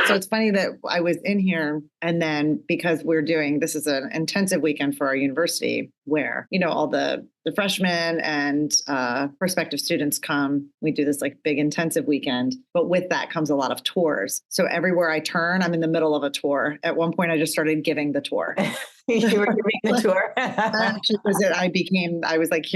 So it's funny that I was in here, and then because this is an intensive weekend for our university where, all the freshmen and prospective students come. We do this like big intensive weekend, but with that comes a lot of tours. So everywhere I turn, I'm in the middle of a tour. At one point, I just started giving the tour. You were giving the tour. Actually, was it? I was like,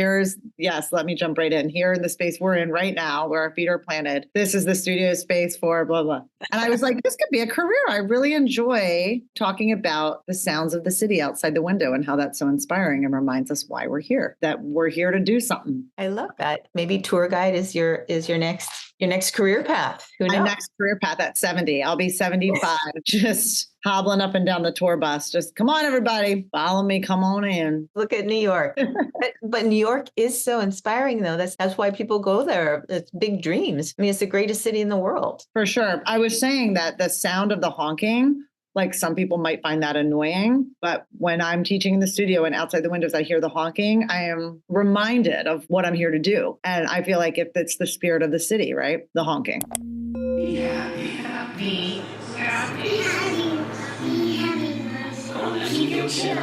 let me jump right in. Here in the space we're in right now, where our feet are planted. This is the studio space for blah, blah. And I was like, this could be a career. I really enjoy talking about the sounds of the city outside the window and how that's so inspiring and reminds us why we're here, that we're here to do something. I love that. Maybe tour guide is your next career path. Who knows? My next career path at 70. I'll be 75, just hobbling up and down the tour bus. Just come on, everybody, follow me. Come on in. Look at New York. But New York is so inspiring, though. That's why people go there. It's big dreams. I mean, it's the greatest city in the world. For sure. I was saying that the sound of the honking, like some people might find that annoying, but when I'm teaching in the studio and outside the windows, I hear the honking, I am reminded of what I'm here to do. And I feel like if it's the spirit of the city, right? The honking. Be happy, happy, happy, happy, happy. Keep your chin.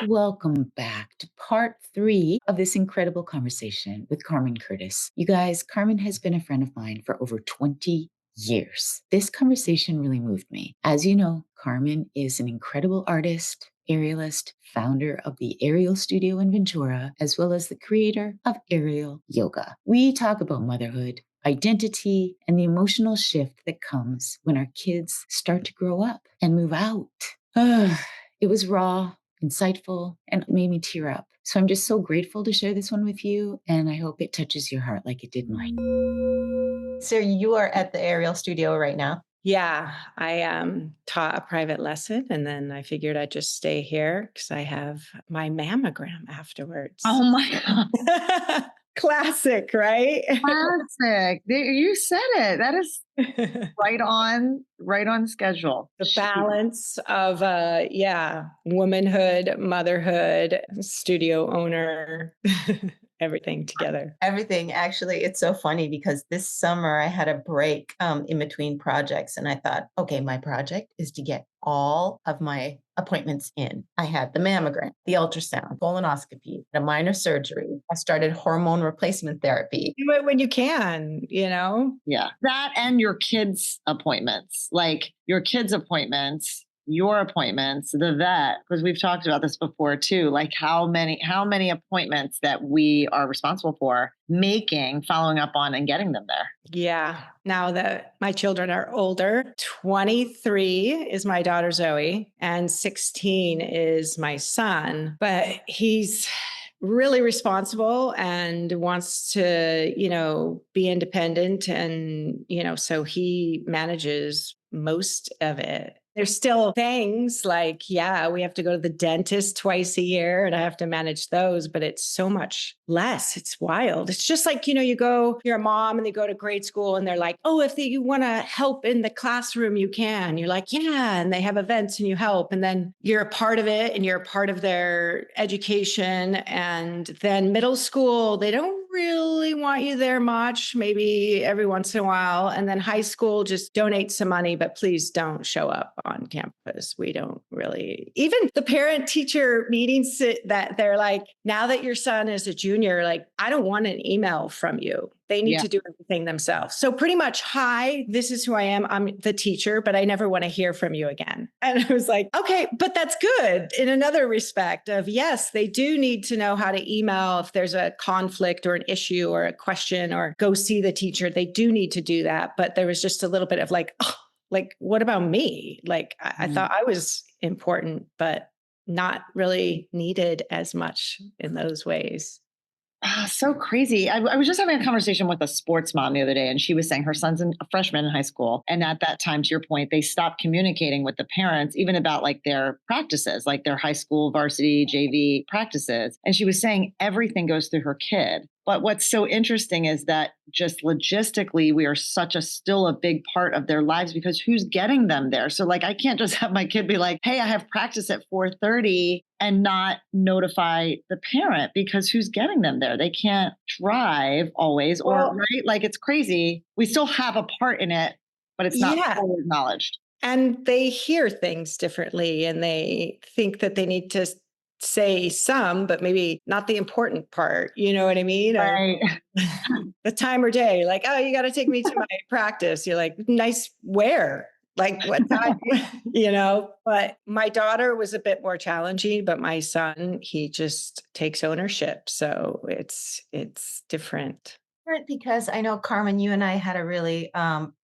Welcome back to part 3 of this incredible conversation with Carmen Curtis. You guys, Carmen has been a friend of mine for over 20 years. This conversation really moved me. As you know, Carmen is an incredible artist, aerialist, founder of the AIReal Studio in Ventura, as well as the creator of AIReal Yoga. We talk about motherhood, identity, and the emotional shift that comes when our kids start to grow up and move out. It was raw, insightful, and it made me tear up. So I'm just so grateful to share this one with you, and I hope it touches your heart like it did mine. So you are at the AIReal Studio right now? Yeah, I taught a private lesson, and then I figured I'd just stay here because I have my mammogram afterwards. Oh my God. Classic, right? Classic. You said it. That is right on schedule. The balance of, womanhood, motherhood, studio owner, everything together. Everything. Actually, it's so funny because this summer I had a break in between projects, and I thought, okay, my project is to get all of my appointments in. I had the mammogram, the ultrasound, colonoscopy, a minor surgery. I started hormone replacement therapy. Do it when you can, Yeah. That and your kids' appointments, like your kids' appointments, your appointments, the vet, because we've talked about this before too, like how many appointments that we are responsible for making, following up on, and getting them there. Yeah. Now that my children are older, 23 is my daughter Zoe and 16 is my son, but he's really responsible and wants to, be independent. And, so he manages most of it. There's still things like, we have to go to the dentist twice a year and I have to manage those, but it's so much less. It's wild. It's just like, you're a mom and they go to grade school and they're like, oh, if you want to help in the classroom, you can. You're like, yeah. And they have events and you help. And then you're a part of it and you're a part of their education. And then middle school, they don't really want you there much, maybe every once in a while. And then high school, just donate some money, but please don't show up on campus. We don't really, even the parent teacher meetings that they're like, now that your son is a junior, like, I don't want an email from you. They need to do everything themselves. So pretty much, hi, this is who I am. I'm the teacher, but I never want to hear from you again. And I was like, okay, but that's good in another respect of, yes, they do need to know how to email if there's a conflict or an issue or a question or go see the teacher. They do need to do that. But there was just a little bit of like, what about me? Like, I thought I was important, but not really needed as much in those ways. So crazy. I was just having a conversation with a sports mom the other day, and she was saying her son's a freshman in high school. And at that time, to your point, they stopped communicating with the parents, even about like their practices, like their high school varsity JV practices. And she was saying everything goes through her kid. But what's so interesting is that just logistically, we are still a big part of their lives because who's getting them there? So like, I can't just have my kid be like, hey, I have practice at 4:30 and not notify the parent because who's getting them there? They can't drive always right? Like it's crazy. We still have a part in it, but it's not Yeah. fully acknowledged. And they hear things differently and they think that they need to say some, but maybe not the important part. You know what I mean? Right. The time or day, like, oh, you got to take me to my practice. You're like, nice, where? Like what time? But my daughter was a bit more challenging, but my son, he just takes ownership. So it's different. Because I know, Carmen, you and I had a really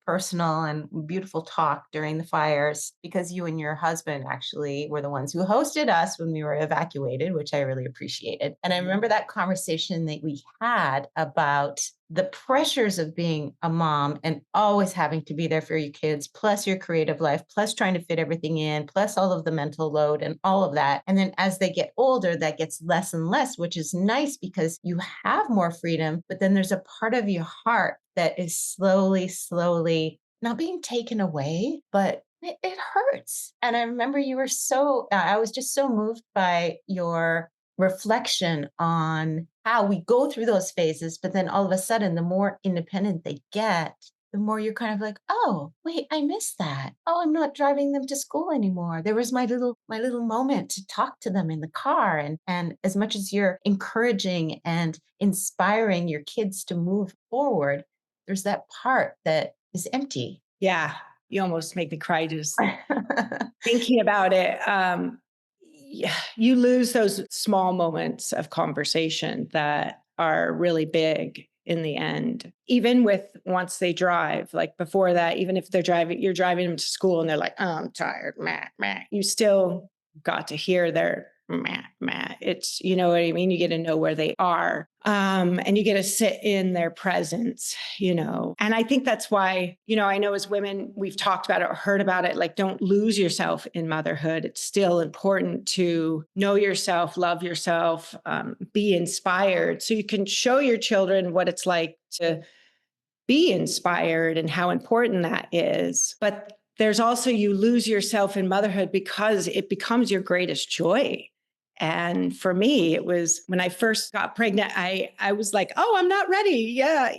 personal and beautiful talk during the fires because you and your husband actually were the ones who hosted us when we were evacuated, which I really appreciated. And I remember that conversation that we had about the pressures of being a mom and always having to be there for your kids, plus your creative life, plus trying to fit everything in, plus all of the mental load and all of that. And then as they get older, that gets less and less, which is nice because you have more freedom. But then there's a part of your heart that is slowly not being taken away, but it hurts. And I remember I was just so moved by your reflection on how we go through those phases, but then all of a sudden, the more independent they get, the more you're kind of like, oh, wait, I missed that. Oh, I'm not driving them to school anymore. There was my little moment to talk to them in the car. And as much as you're encouraging and inspiring your kids to move forward, there's that part that is empty. Yeah. You almost make me cry just thinking about it. You lose those small moments of conversation that are really big in the end. Even with once they drive, like before that, even if you're driving them to school and they're like, oh, I'm tired, meh. You still got to hear their meh. It's, you know what I mean? You get to know where they are. And you get to sit in their presence, and I think that's why, I know as women, we've talked about it or heard about it, like, don't lose yourself in motherhood. It's still important to know yourself, love yourself, be inspired so you can show your children what it's like to be inspired and how important that is. But there's also, you lose yourself in motherhood because it becomes your greatest joy. And for me, it was when I first got pregnant, I was like, oh, I'm not ready. Yeah.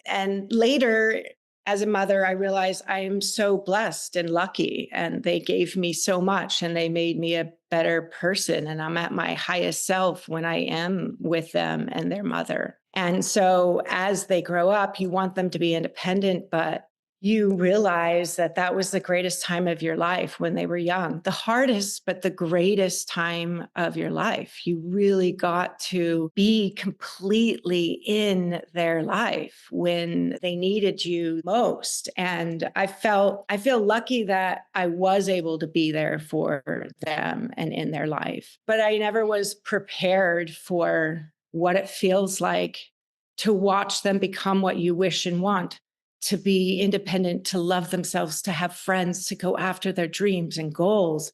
And later as a mother, I realized I am so blessed and lucky, and they gave me so much and they made me a better person. And I'm at my highest self when I am with them and their mother. And so as they grow up, you want them to be independent, but you realize that that was the greatest time of your life when they were young, the hardest, but the greatest time of your life. You really got to be completely in their life when they needed you most. And I feel lucky that I was able to be there for them and in their life, but I never was prepared for what it feels like to watch them become what you wish and want, to be independent, to love themselves, to have friends, to go after their dreams and goals.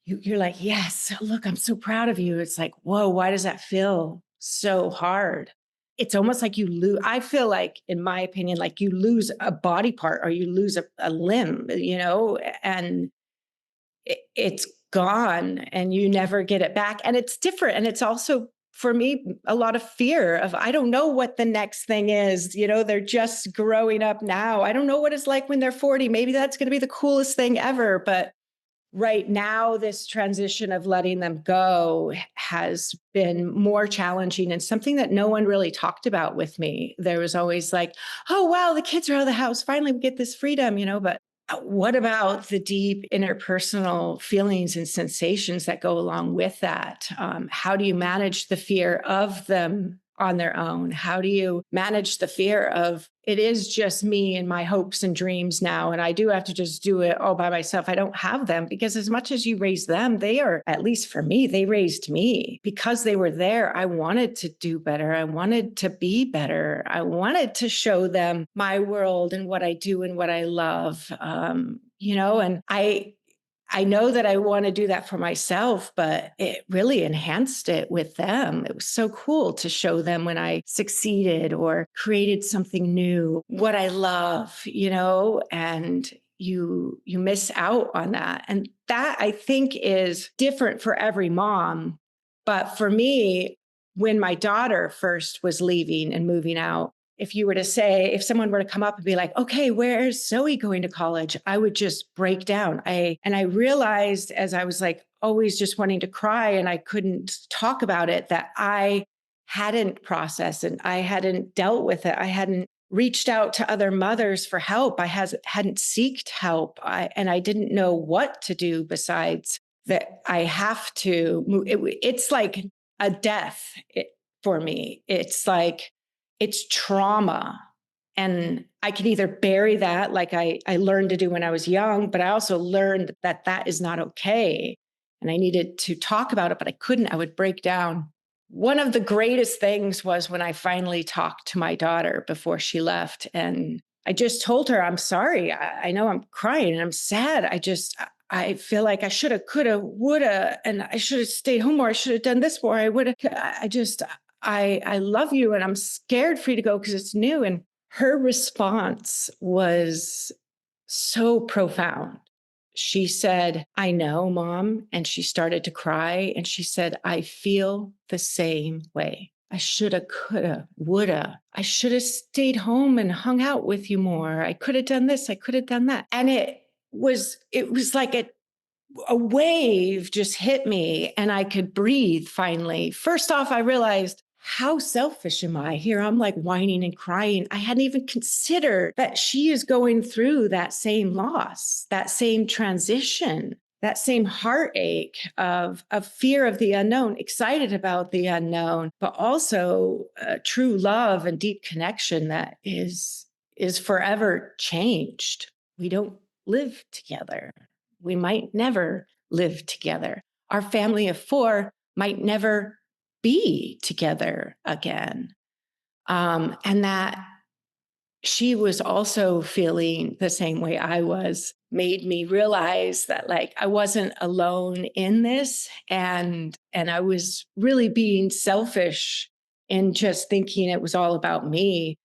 You're like, yes, look, I'm so proud of you. It's like, whoa, why does that feel so hard? It's almost like you lose. I feel like, in my opinion, like you lose a body part or you lose a limb, and it's gone and you never get it back. And it's different. And it's also, for me, a lot of fear of, I don't know what the next thing is. They're just growing up now. I don't know what it's like when they're 40. Maybe that's going to be the coolest thing ever. But right now, this transition of letting them go has been more challenging and something that no one really talked about with me. There was always like, oh, wow, the kids are out of the house. Finally, we get this freedom, but what about the deep interpersonal feelings and sensations that go along with that? How do you manage the fear of them on their own? How do you manage the fear of, it is just me and my hopes and dreams now, and I do have to just do it all by myself? I don't have them, because as much as you raise them, they are, at least for me, they raised me. Because they were there, I wanted to do better. I wanted to be better. I wanted to show them my world and what I do and what I love. And I know that I want to do that for myself, but it really enhanced it with them. It was so cool to show them when I succeeded or created something new, what I love, and you miss out on that. And that, I think, is different for every mom. But for me, when my daughter first was leaving and moving out, if you were to say, if someone were to come up and be like, okay, where's Zoe going to college? I would just break down. I realized as I was like always just wanting to cry and I couldn't talk about it, that I hadn't processed and I hadn't dealt with it. I hadn't reached out to other mothers for help. I hadn't sought help. And I didn't know what to do besides that I have to move. It's like a death for me. It's like, it's trauma. And I can either bury that like I learned to do when I was young, but I also learned that that is not okay. And I needed to talk about it, but I couldn't. I would break down. One of the greatest things was when I finally talked to my daughter before she left. And I just told her, I'm sorry. I know I'm crying and I'm sad. I feel like I shoulda, coulda, woulda, and I should have stayed home, or I should have done this more. I would have. I love you and I'm scared for you to go because it's new. And her response was so profound. She said, I know, Mom. And she started to cry. And she said, I feel the same way. I shoulda, coulda, woulda. I should have stayed home and hung out with you more. I could have done this. I could have done that. And it was like a wave just hit me and I could breathe finally. First off, I realized, how selfish am I? Here I'm like whining and crying. I hadn't even considered that she is going through that same loss, that same transition, that same heartache of fear of the unknown, excited about the unknown, but also true love and deep connection that is forever changed. We don't live together. We might never live together. Our family of 4 might never be together again. And that she was also feeling the same way I was, made me realize that like I wasn't alone in this. And I was really being selfish in just thinking it was all about me.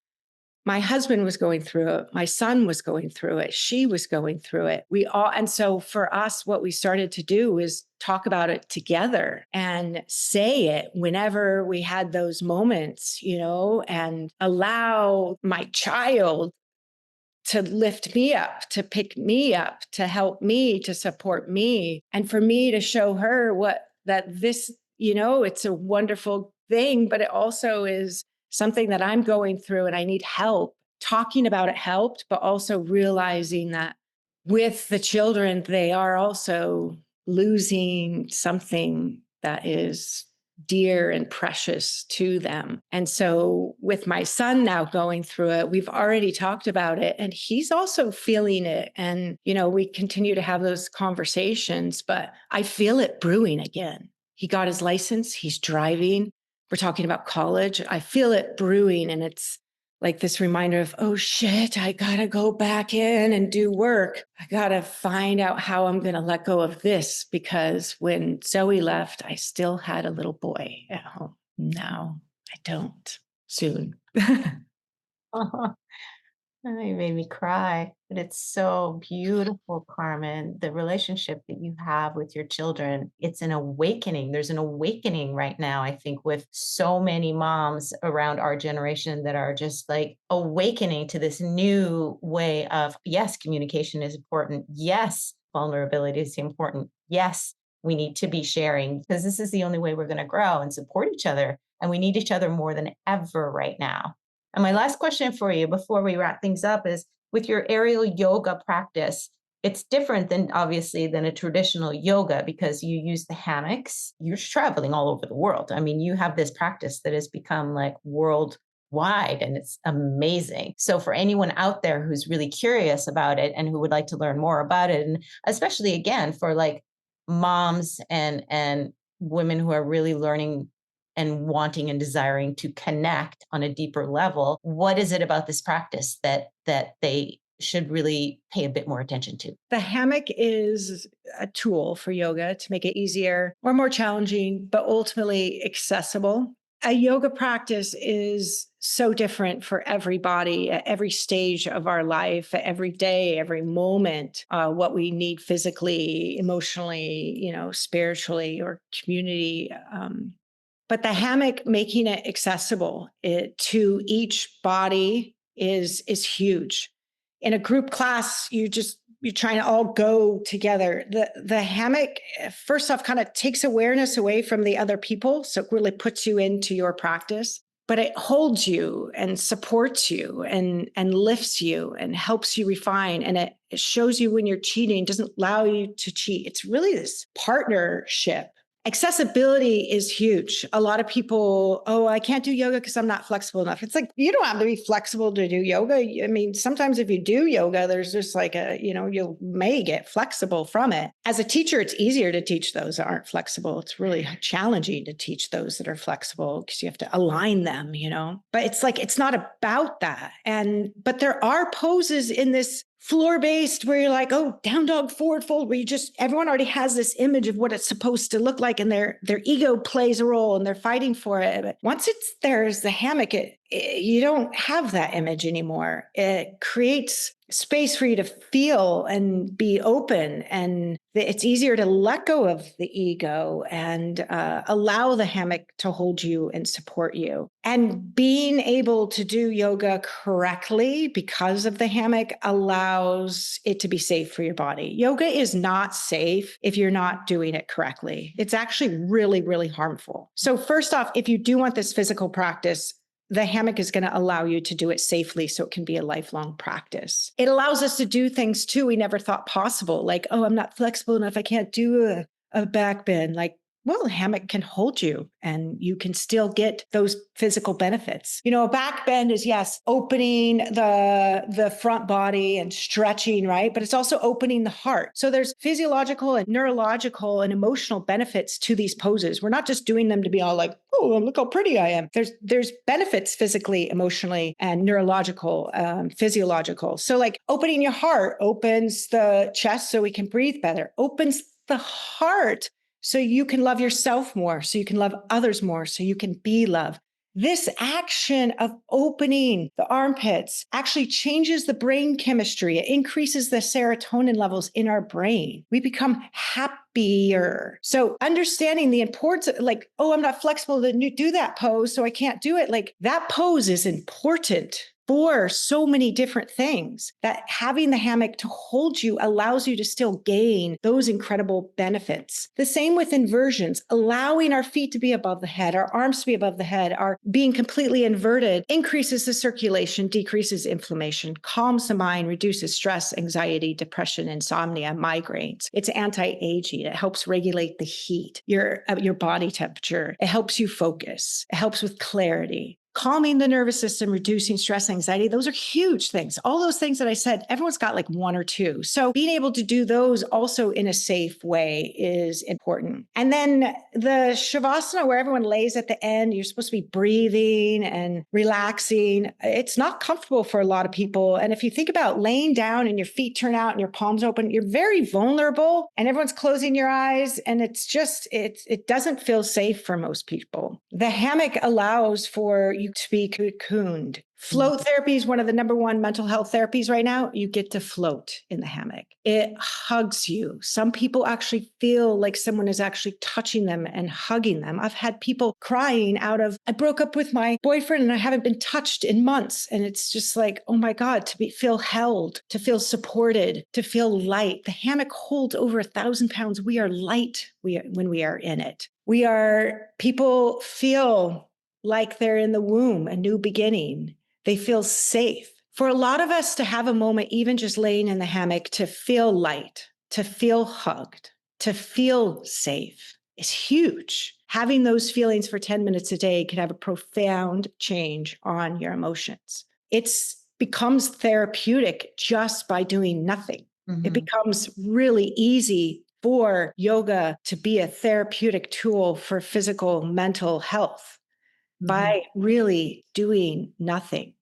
My husband was going through it. My son was going through it. She was going through it. And so for us, what we started to do is talk about it together and say it whenever we had those moments, and allow my child to lift me up, to pick me up, to help me, to support me. And for me to show her this, it's a wonderful thing, but it also is something that I'm going through and I need help. Talking about it helped, but also realizing that with the children, they are also losing something that is dear and precious to them. And so with my son now going through it, we've already talked about it and he's also feeling it. And, we continue to have those conversations, but I feel it brewing again. He got his license, he's driving. We're talking about college. I feel it brewing and it's like this reminder of, oh shit, I gotta go back in and do work. I gotta find out how I'm gonna let go of this because when Zoe left, I still had a little boy at home. Now I don't. Soon. You made me cry, but it's so beautiful, Carmen. The relationship that you have with your children, it's an awakening. There's an awakening right now, I think, with so many moms around our generation that are just like awakening to this new way of, yes, communication is important. Yes, vulnerability is important. Yes, we need to be sharing because this is the only way we're going to grow and support each other. And we need each other more than ever right now. And my last question for you before we wrap things up is with your aerial yoga practice, it's different than obviously than a traditional yoga because you use the hammocks. You're traveling all over the world. I mean, you have this practice that has become like worldwide and it's amazing. So for anyone out there who's really curious about it and who would like to learn more about it, and especially again for like moms and women who are really learning and wanting and desiring to connect on a deeper level, what is it about this practice that they should really pay a bit more attention to? The hammock is a tool for yoga to make it easier or more challenging, but ultimately accessible. A yoga practice is so different for everybody at every stage of our life, at every day, every moment, what we need physically, emotionally, spiritually, or community But the hammock, making it accessible to each body is huge. In a group class, you're trying to all go together. The hammock, first off, kind of takes awareness away from the other people. So it really puts you into your practice, but it holds you and supports you and lifts you and helps you refine. And it shows you when you're cheating, doesn't allow you to cheat. It's really this partnership. Accessibility is huge. A lot of people, oh, I can't do yoga because I'm not flexible enough. It's like, you don't have to be flexible to do yoga. I mean, sometimes if you do yoga, there's just like you may get flexible from it. As a teacher, it's easier to teach those that aren't flexible. It's really challenging to teach those that are flexible because you have to align them, but it's like, it's not about that. But there are poses in this floor-based where you're like, oh, down dog, forward fold, where everyone already has this image of what it's supposed to look like, and their ego plays a role and they're fighting for it. But once there's the hammock, you don't have that image anymore. It creates space for you to feel and be open, and it's easier to let go of the ego and allow the hammock to hold you and support you. And being able to do yoga correctly because of the hammock allows it to be safe for your body. Yoga is not safe if you're not doing it correctly. It's actually really, really harmful. So first off, if you do want this physical practice, the hammock is going to allow you to do it safely so it can be a lifelong practice. It allows us to do things too we never thought possible, like, oh, I'm not flexible enough, I can't do a back bend. Like, well, the hammock can hold you and you can still get those physical benefits. A back bend is, yes, opening the front body and stretching, right? But it's also opening the heart. So there's physiological and neurological and emotional benefits to these poses. We're not just doing them to be all like, oh, look how pretty I am. There's benefits physically, emotionally, and neurological, physiological. So like opening your heart opens the chest so we can breathe better, opens the heart so you can love yourself more, so you can love others more, so you can be loved. This action of opening the armpits actually changes the brain chemistry. It increases the serotonin levels in our brain. We become happier. So understanding the importance of like, oh, I'm not flexible to do that pose, so I can't do it. Like that pose is important for so many different things, that having the hammock to hold you allows you to still gain those incredible benefits. The same with inversions, allowing our feet to be above the head, our arms to be above the head, our being completely inverted increases the circulation, decreases inflammation, calms the mind, reduces stress, anxiety, depression, insomnia, migraines. It's anti-aging. It helps regulate the heat, your body temperature. It helps you focus. It helps with clarity. Calming the nervous system, reducing stress, anxiety, those are huge things. All those things that I said, everyone's got like one or two. So being able to do those also in a safe way is important. And then the Shavasana, where everyone lays at the end, you're supposed to be breathing and relaxing. It's not comfortable for a lot of people. And if you think about laying down and your feet turn out and your palms open, you're very vulnerable and everyone's closing your eyes. And it doesn't feel safe for most people. The hammock allows for you to be cocooned. Float therapy is one of the number one mental health therapies right now. You get to float in the hammock. It hugs you. Some people actually feel like someone is actually touching them and hugging them. I've had people crying out of, I broke up with my boyfriend and I haven't been touched in months. And it's just like, oh my God, feel held, to feel supported, to feel light. The hammock holds over 1,000 pounds. We are light when we are in it. People feel like they're in the womb, a new beginning. They feel safe. For a lot of us to have a moment, even just laying in the hammock, to feel light, to feel hugged, to feel safe is huge. Having those feelings for 10 minutes a day can have a profound change on your emotions. It becomes therapeutic just by doing nothing. Mm-hmm. It becomes really easy for yoga to be a therapeutic tool for physical, mental health. By really doing nothing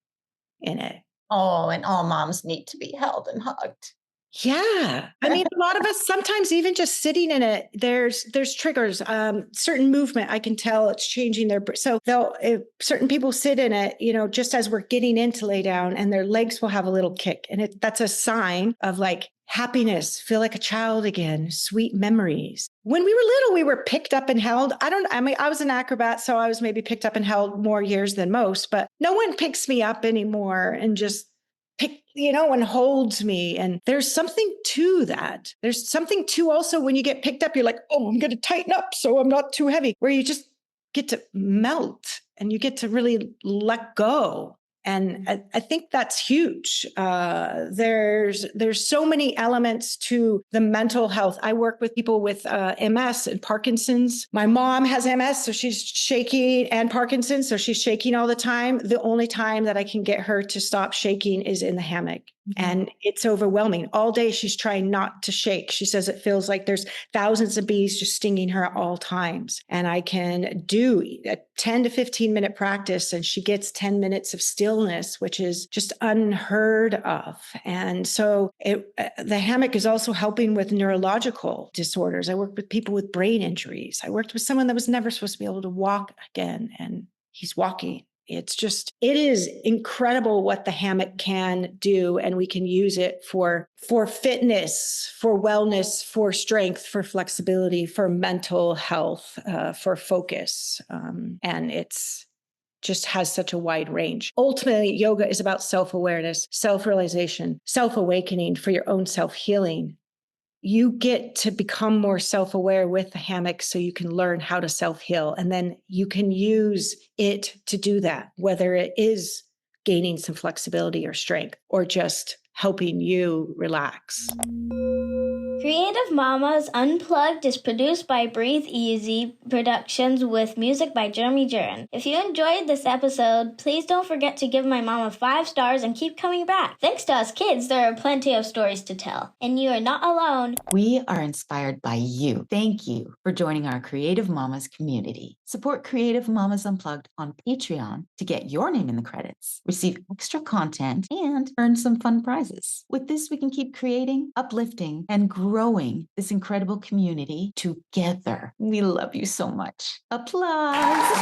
in it. Oh, and all moms need to be held and hugged. Yeah. I mean, a lot of us sometimes even just sitting in it, there's triggers, certain movement. I can tell it's changing so if certain people sit in it, just as we're getting in to lay down and their legs will have a little kick. And that's a sign of like happiness, feel like a child again, sweet memories. When we were little, we were picked up and held. I was an acrobat, so I was maybe picked up and held more years than most, but no one picks me up anymore and just and holds me. And there's something to that. There's something to also when you get picked up, you're like, oh, I'm going to tighten up so I'm not too heavy, where you just get to melt and you get to really let go. And I think that's huge. There's so many elements to the mental health. I work with people with MS and Parkinson's. My mom has MS, so she's shaking, and Parkinson's, so she's shaking all the time. The only time that I can get her to stop shaking is in the hammock. And it's overwhelming. All day she's trying not to shake. She says it feels like there's thousands of bees just stinging her at all times. And I can do a 10 to 15 minute practice and she gets 10 minutes of stillness, which is just unheard of. And so the hammock is also helping with neurological disorders. I worked with people with brain injuries. I worked with someone that was never supposed to be able to walk again, and he's walking. It is incredible what the hammock can do. And we can use it for fitness, for wellness, for strength, for flexibility, for mental health, for focus. And it's just has such a wide range. Ultimately, yoga is about self-awareness, self-realization, self-awakening for your own self-healing. You get to become more self-aware with the hammock so you can learn how to self-heal. And then you can use it to do that, whether it is gaining some flexibility or strength or just helping you relax. Creative Mamas Unplugged is produced by Breatheasy Productions with music by Jeremy Jurin. If you enjoyed this episode, please don't forget to give my mama 5 stars and keep coming back. Thanks to us kids, there are plenty of stories to tell. And you are not alone. We are inspired by you. Thank you for joining our Creative Mamas community. Support Creative Mamas Unplugged on Patreon to get your name in the credits, receive extra content, and earn some fun prizes. With this, we can keep creating, uplifting, and growing this incredible community together. We love you so much. Applause.